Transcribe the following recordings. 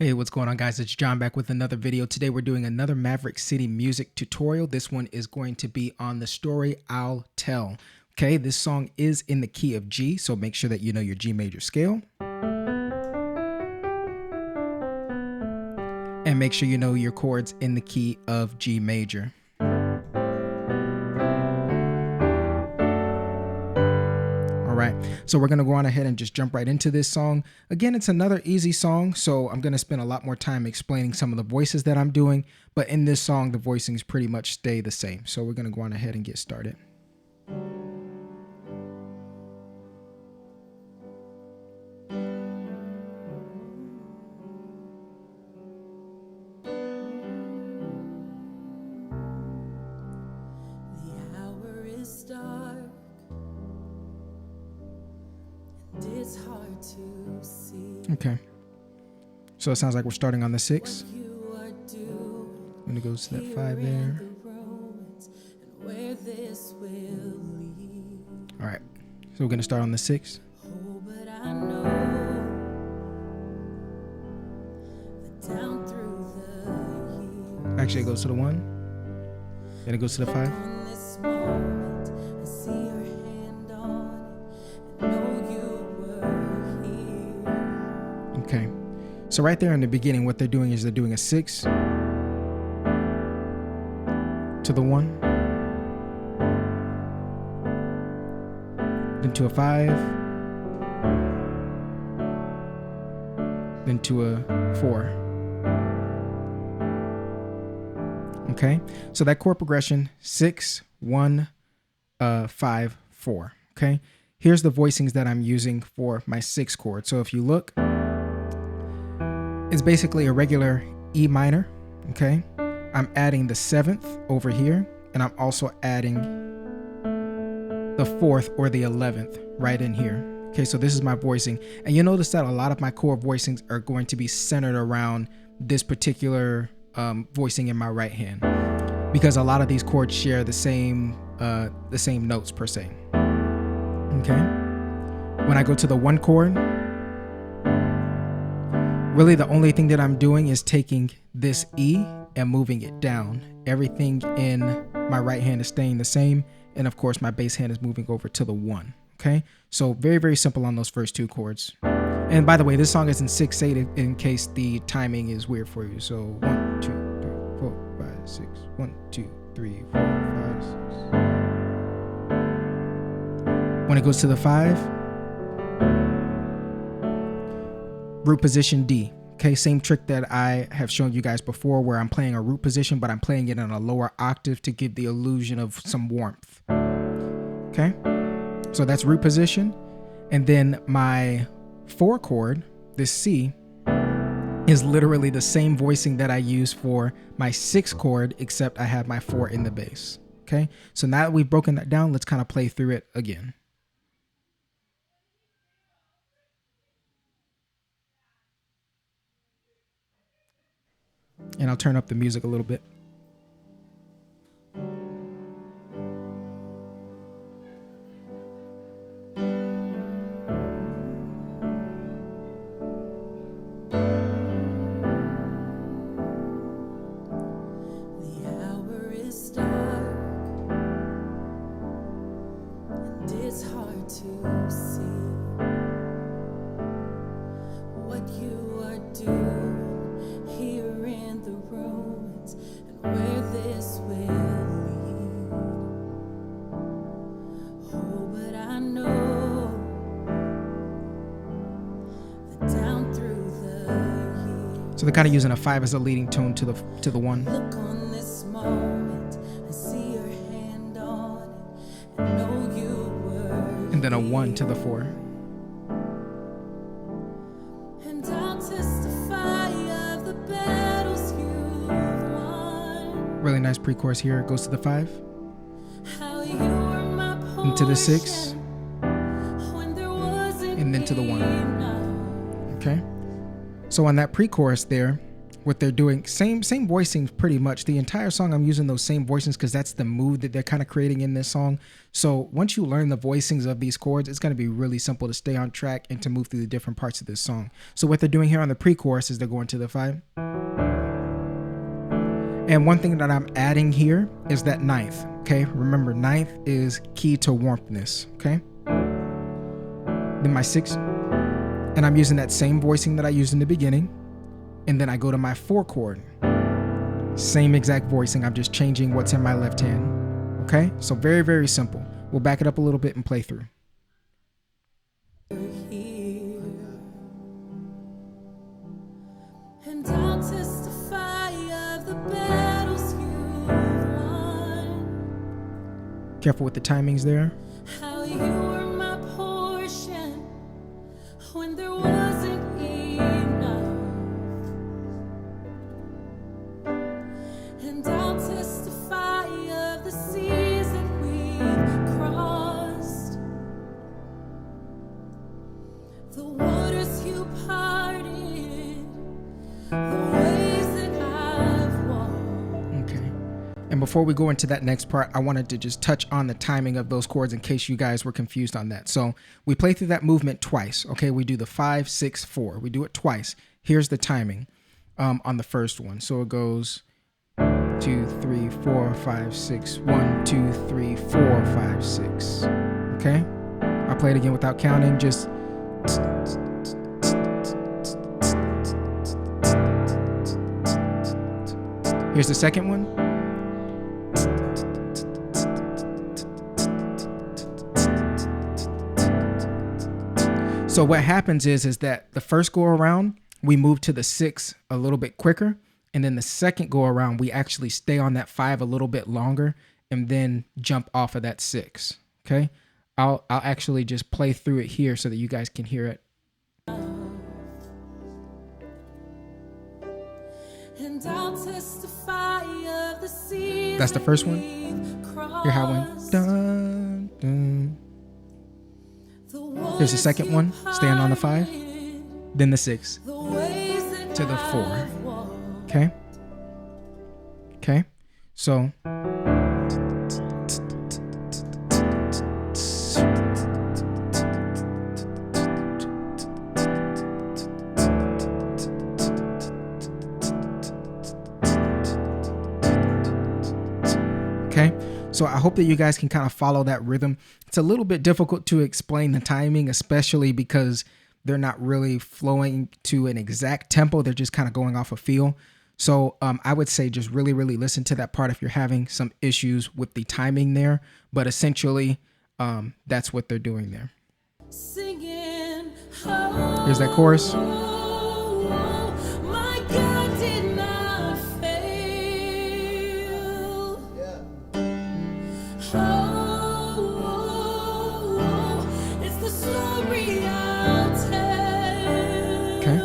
Hey, what's going on, guys? It's John back with another video. Today we're doing another Maverick City music tutorial. This one is going to be on the story I'll Tell. Okay, this song is in the key of G, so make sure that you know your G major scale. And make sure you know your chords in the key of G major. Right, so we're going to go on ahead and just jump right into this song. Again, it's another easy song, so I'm going to spend a lot more time explaining some of the voices that I'm doing, but in this song, the voicings pretty much stay the same. So we're going to go on ahead and get started. The hour is dark. It's hard to see. Okay. So it sounds like we're starting on the 6. When it goes to that 5 there. All right. So we're going to start on the 6. Actually, it goes to the 1. Then it goes to the 5. Okay, so right there in the beginning, what they're doing is they're doing a 6 to the 1, then to a 5, then to a 4. Okay, so that chord progression 6, 1, 5, 4. Okay, here's the voicings that I'm using for my 6 chord. So if you look, it's basically a regular E minor, okay? I'm adding the 7th over here, and I'm also adding the 4th or the 11th right in here. Okay, so this is my voicing. And you'll notice that a lot of my chord voicings are going to be centered around this particular voicing in my right hand, because a lot of these chords share the same notes per se. Okay? When I go to the 1 chord, really, the only thing that I'm doing is taking this E and moving it down. Everything in my right hand is staying the same. And of course, my bass hand is moving over to the 1. Okay, so very, very simple on those first 2 chords. And by the way, this song is in 6/8 in case the timing is weird for you. So 1, 2, 3, 4, 5, 6. 1, 2, 3, 4, 5, 6. When it goes to the 5, root position D. Okay, same trick that I have shown you guys before, where I'm playing a root position, but I'm playing it in a lower octave to give the illusion of some warmth. Okay, so that's root position. And then my 4 chord, this C, is literally the same voicing that I use for my 6 chord, except I have my 4 in the bass. Okay, so now that we've broken that down, let's kind of play through it again. And I'll turn up the music a little bit. The hour is dark, and it's hard to see what you are doing here in the ruins, and where this will lead. Oh, but I know that down through the years, So they're kind of using a 5 as a leading tone to the 1. look on this moment and see your hand on it, and know you were, And then a 1 to the 4. and I'll testify of the battles you've won. Really nice pre-chorus here. It goes to the 5, How you were my into the 6, when there wasn't and then to the 1. enough. Okay, so on that pre-chorus there, what they're doing. Same voicings pretty much. The entire song I'm using those same voicings because that's the mood that they're kind of creating in this song. So once you learn the voicings of these chords, it's going to be really simple to stay on track and to move through the different parts of this song. So what they're doing here on the pre-chorus is they're going to the 5. And one thing that I'm adding here is that 9th, okay? Remember, 9th is key to warmthness, okay? Then my 6, and I'm using that same voicing that I used in the beginning. And then I go to my 4 chord. Same exact voicing, I'm just changing what's in my left hand, okay? So very, very simple. We'll back it up a little bit and play through. And I'll testify of the battles you've won. Careful with the timings there. How you were my portion when there wasn't enough. And I'll testify of the seas that we've crossed, the waters you parted, the ways that I've walked. Okay. And before we go into that next part, I wanted to just touch on the timing of those chords in case you guys were confused on that. So we play through that movement twice. Okay, we do the 5, 6, 4. We do it twice. Here's the timing on the first one. So it goes 2, 3, 4, 5, 6. 1, 2, 3, 4, 5, 6. Okay. I'll play it again without counting. Just here's the second one. So what happens is that the first go around, we move to the 6 a little bit quicker. And then the second go around, we actually stay on that 5 a little bit longer and then jump off of that 6. Okay. I'll actually just play through it here so that you guys can hear it. And I'll testify of the seas. That's the first one. Hear how it went. Dun, dun. Here's the second one, staying on the 5. Then the 6 to the 4. Okay. Okay. So. Okay. So I hope that you guys can kind of follow that rhythm. It's a little bit difficult to explain the timing, especially because they're not really flowing to an exact tempo. They're just kind of going off a feel. So I would say just really, really listen to that part if you're having some issues with the timing there. But essentially, that's what they're doing there. Singing, Here's that chorus. my God did not fail. It's the story I'll tell. Okay.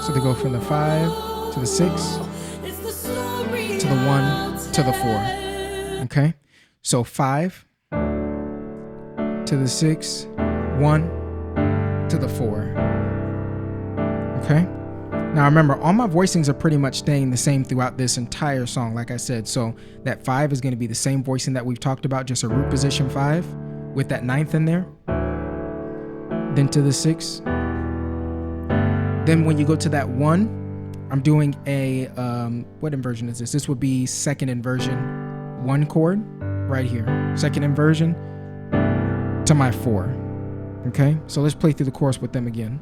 So they go from the 5 to the 6 to the 1 to the 4. Okay. So 5 to the 6, 1 to the 4. Okay. Now remember, all my voicings are pretty much staying the same throughout this entire song, like I said. So that 5 is going to be the same voicing that we've talked about, just a root position 5 with that 9th in there. Then to the 6. Then when you go to that 1, I'm doing a, what inversion is this? This would be second inversion 1 chord right here. Second inversion to my 4. Okay, so let's play through the chorus with them again.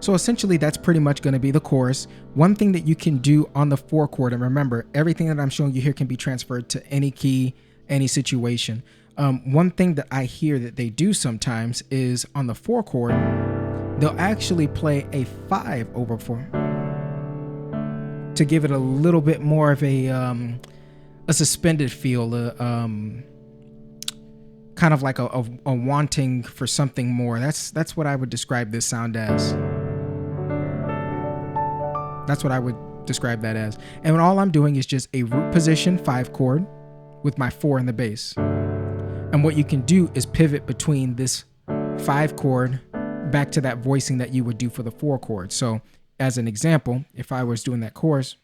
So essentially that's pretty much going to be the chorus. One thing that you can do on the 4 chord, and remember, everything that I'm showing you here can be transferred to any key, any situation. One thing that I hear that they do sometimes is on the 4 chord, they'll actually play a 5 over 4 to give it a little bit more of a suspended feel, kind of like a wanting for something more. That's what I would describe this sound as. That's what I would describe that as. And all I'm doing is just a root position 5 chord with my 4 in the bass. And what you can do is pivot between this 5 chord back to that voicing that you would do for the 4 chord. So as an example, if I was doing that chorus,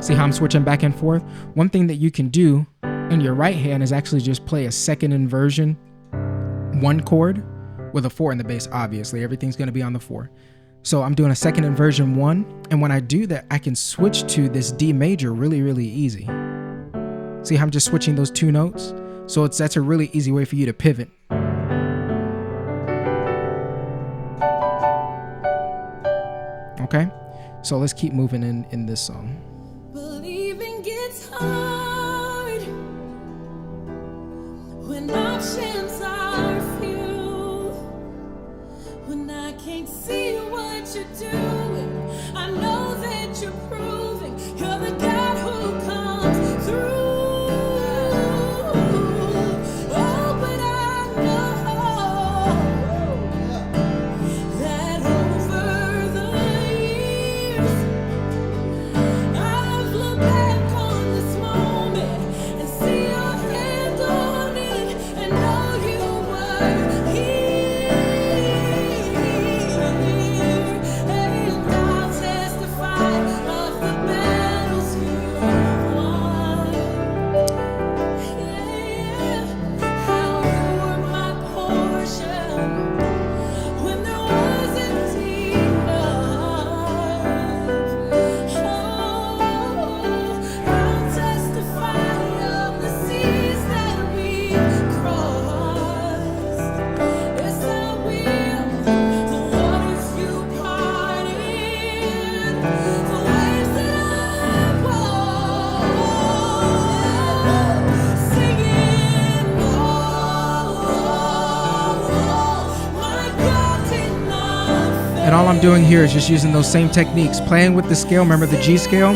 see how I'm switching back and forth? One thing that you can do in your right hand is actually just play a second inversion 1 chord with a 4 in the bass. Obviously, everything's going to be on the 4. So I'm doing a second inversion 1, and when I do that, I can switch to this D major really, really easy. See how I'm just switching those 2 notes? So that's a really easy way for you to pivot. Okay, so let's keep moving in this song. Believing gets hard when options are few. When I can't see what you're doing, I know that you're proving you're the God who comes through. Oh, but I know that over the years I've looked back on this moment and see your hand on it and know you were here. And I'll testify of the battles you won. Yeah, how you were my portion when there wasn't enough. I'll testify of the seas that we crossed. Yes, I will. The waters you parted, the waves that I walked, singing, my God did not fail. And all I'm doing here is just using those same techniques, playing with the scale. Remember the G scale?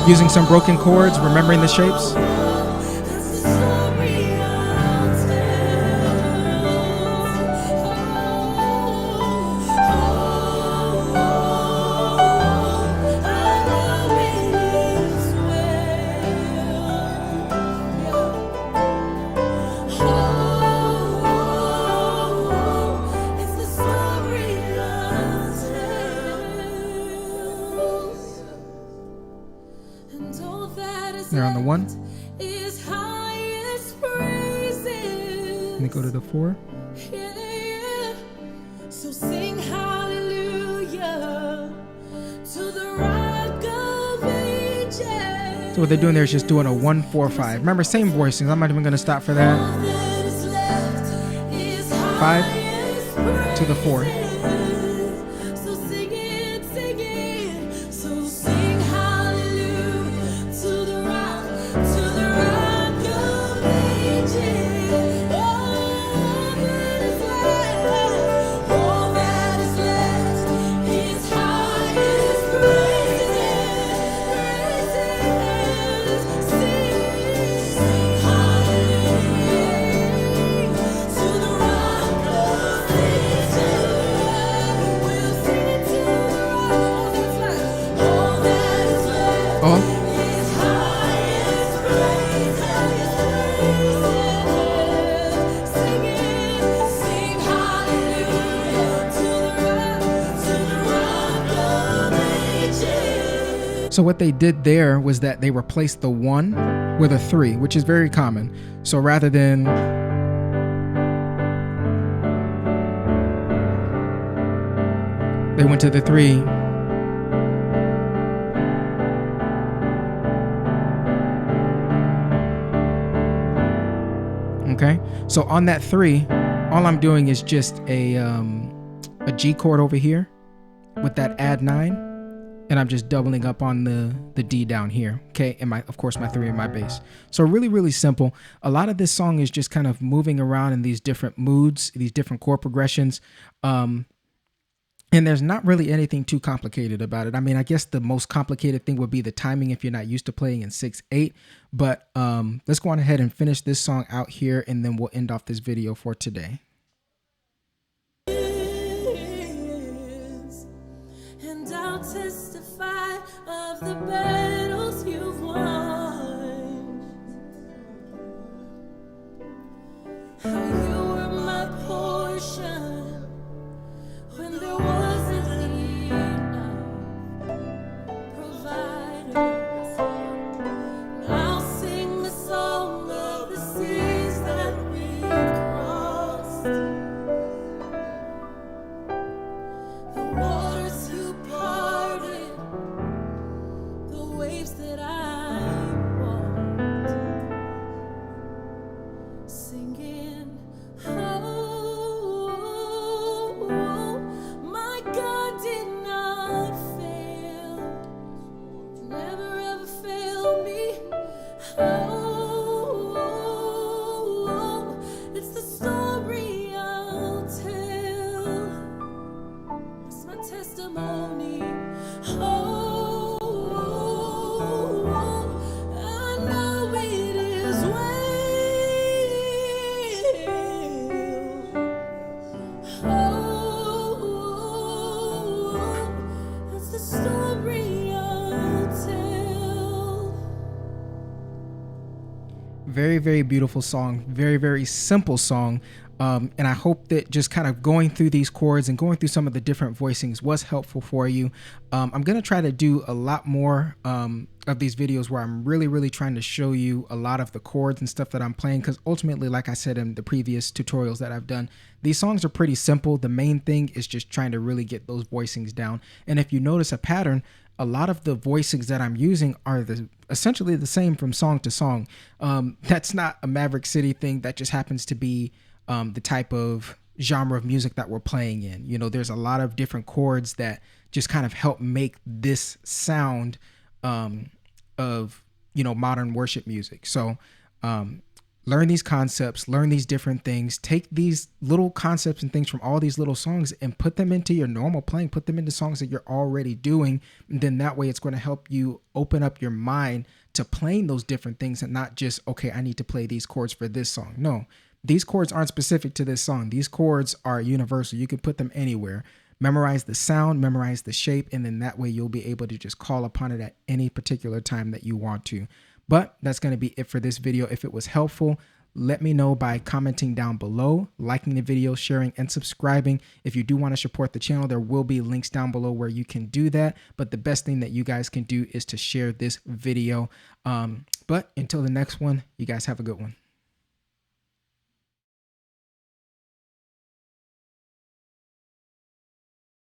Using some broken chords, remembering the shapes. That's the story I'll They're on the 1, is highest praises. and they go to the 4. Yeah. So sing hallelujah to the rock of ages. So what they're doing there is just doing a 1, 4, 5. Remember, same voicings. I'm not even going to stop for that. All that is left is 5 highest to the 4. praises. So sing it, sing it. So sing hallelujah to the rock of ages. All that is left is highest praises. Sing hallelujah to the rock of ages. We'll sing it to the rock. All that is left Oh, is highest praise, highest praises. Sing it, sing hallelujah to the rock of ages. so what they did there was that they replaced the 1 with a 3, which is very common. So rather than they went to the 3. Okay, so on that 3, all I'm doing is just a G chord over here with that add 9, and I'm just doubling up on the D down here, okay, and of course my 3 in my bass. So really simple. A lot of this song is just kind of moving around in these different moods, these different chord progressions, and there's not really anything too complicated about it. I mean, I guess the most complicated thing would be the timing if you're not used to playing in 6/8. But let's go on ahead and finish this song out here, and then we'll end off this video for today. And I'll testify of the battles you've won. How you were my portion when there wasn't enough providers. I'll sing the song of the seas that we crossed, the waters you parted, the waves that I walked, singing, oh, my God did not fail, never ever failed me. Oh, it's the story I'll tell. It's my testimony. Oh, I know it is well. Oh, that's the story I'll tell. Very beautiful song. Very simple song. And I hope that just kind of going through these chords and going through some of the different voicings was helpful for you. I'm going to try to do a lot more of these videos where I'm really trying to show you a lot of the chords and stuff that I'm playing, because ultimately, like I said in the previous tutorials that I've done, these songs are pretty simple. The main thing is just trying to really get those voicings down. And if you notice a pattern, a lot of the voicings that I'm using are essentially the same from song to song. That's not a Maverick City thing. That just happens to be the type of genre of music that we're playing in. You know, there's a lot of different chords that just kind of help make this sound of, you know, modern worship music. So learn these concepts, learn these different things, take these little concepts and things from all these little songs and put them into your normal playing, put them into songs that you're already doing. And then that way it's going to help you open up your mind to playing those different things and not just, okay, I need to play these chords for this song. No, these chords aren't specific to this song. These chords are universal. You can put them anywhere. Memorize the sound, memorize the shape, and then that way you'll be able to just call upon it at any particular time that you want to. But that's going to be it for this video. If it was helpful, let me know by commenting down below, liking the video, sharing, and subscribing. If you do want to support the channel, there will be links down below where you can do that. But the best thing that you guys can do is to share this video. But until the next one, you guys have a good one.